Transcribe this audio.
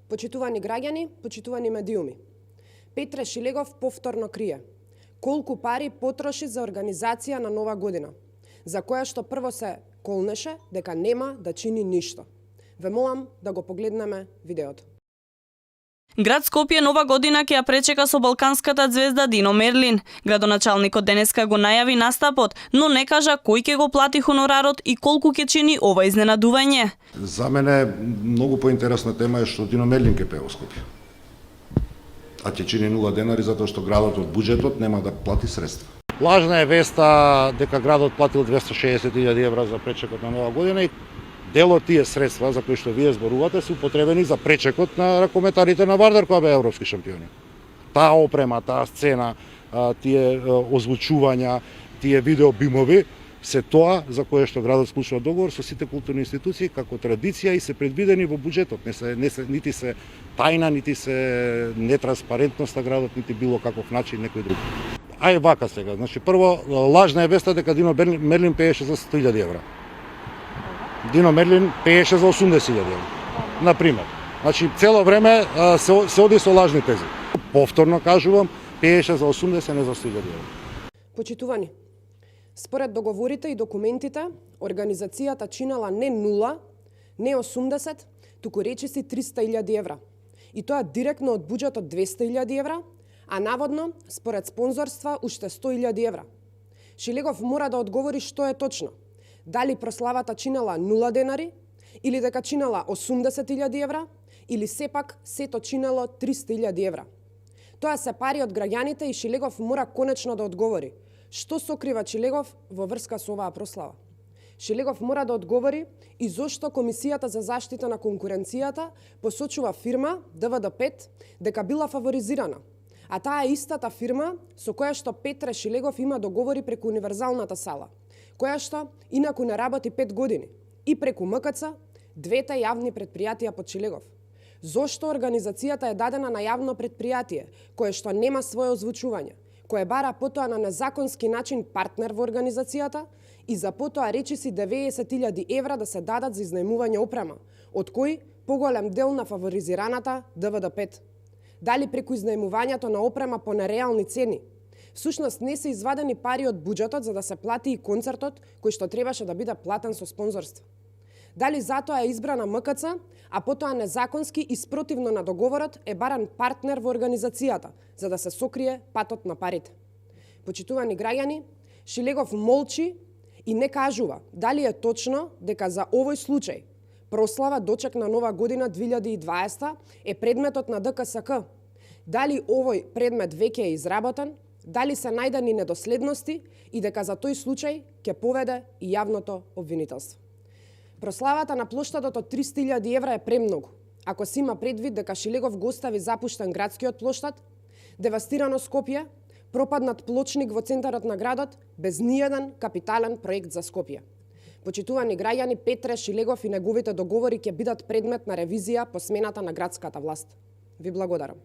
Почитувани граѓани, почитувани медиуми. Петре Шилегов повторно крие колку пари потроши за организација на Нова година, за која што прво се колнеше дека нема да чини ништо. Ве молам да го погледнеме видеото. Град Скопје Нова година ќе ја пречека со балканската ѕвезда Дино Мерлин. Градоначалникот денеска го најави настапот, но не кажа кој ќе го плати хонорарот и колку ќе чини ова изненадување. За мене многу поинтересна тема е што Дино Мерлин ќе пее во Скопје. А ќе чини 0 денари затоа што градот од буџетот нема да плати средства. Лажна е веста дека градот платил 260.000 евра за пречекот на Нова година и дел од тие средства за кои што вие зборувате се употребени за пречекот на ракометарите на Вардар кои беа европски шампиони. Таа опрема, таа сцена, тие озвучувања, тие видеобимови, се тоа за кое што градот склучува договор со сите културни институции како традиција и се предвидени во буџетот. Нити се тајна, нити се нетранспарентност на градот, нити било каков начин некој друг. Ај вака сега, значи прво лажна е веста дека Дино Мерлин пееше за 100.000 евра. Дино Мерлин пееше за 80.000 евра, например. Значи, цело време се оди со лажни тези. Повторно кажувам, пееше за 80, не за 100.000 евра. Почитувани, според договорите и документите, организацијата чинела не 0, не 80, туку речиси 300.000 евра. И тоа директно од буџетот 200.000 евра, а наводно, според спонзорства, уште 100.000 евра. Шилегов мора да одговори што е точно. Дали прославата чинела 0 денари, или дека чинела 80.000 евра, или сепак сето чинело 300.000 евра. Тоа се пари од граѓаните и Шилегов мора конечно да одговори. Што сокрива Шилегов во врска со оваа прослава? Шилегов мора да одговори и зошто Комисијата за заштита на конкуренцијата посочува фирма ДВД5 дека била фаворизирана, а таа е истата фирма со која што Петре Шилегов има договори преку универзалната сала, која што инаку не работи 5 години, и преку МКЦ, двете јавни предпријатија под Шилегов. Зошто организацијата е дадена на јавно предпријатие, кое што нема свое озвучување, кое бара потоа на незаконски начин партнер во организацијата и за потоа речиси 90.000 евра да се дадат за изнајмување опрема, од кој поголем дел на фаворизираната ДВД5. Дали преку изнајмувањето на опрема по нереални цени? Всушност не се извадени пари од буџетот за да се плати и концертот кој што требаше да биде платен со спонзорство? Дали затоа е избрана МКЦ, а потоа незаконски и спротивно на договорот е баран партнер во организацијата, за да се сокрие патот на парите? Почитувани граѓани, Шилегов молчи и не кажува дали е точно дека за овој случај прослава дочек на Нова година 2020 е предметот на ДКСК, дали овој предмет веќе е изработен, дали се најдени недоследности и дека за тој случај ќе поведе и јавното обвинителство. Прославата на плоштадот од 300.000 евра е премногу, ако се има предвид дека Шилегов го остави запуштен градскиот плоштад, девастирано Скопје, пропаднат плочник во центарот на градот, без ниеден капитален проект за Скопје. Почитувани граѓани, Петре Шилегов и неговите договори ќе бидат предмет на ревизија по смената на градската власт. Ви благодарам.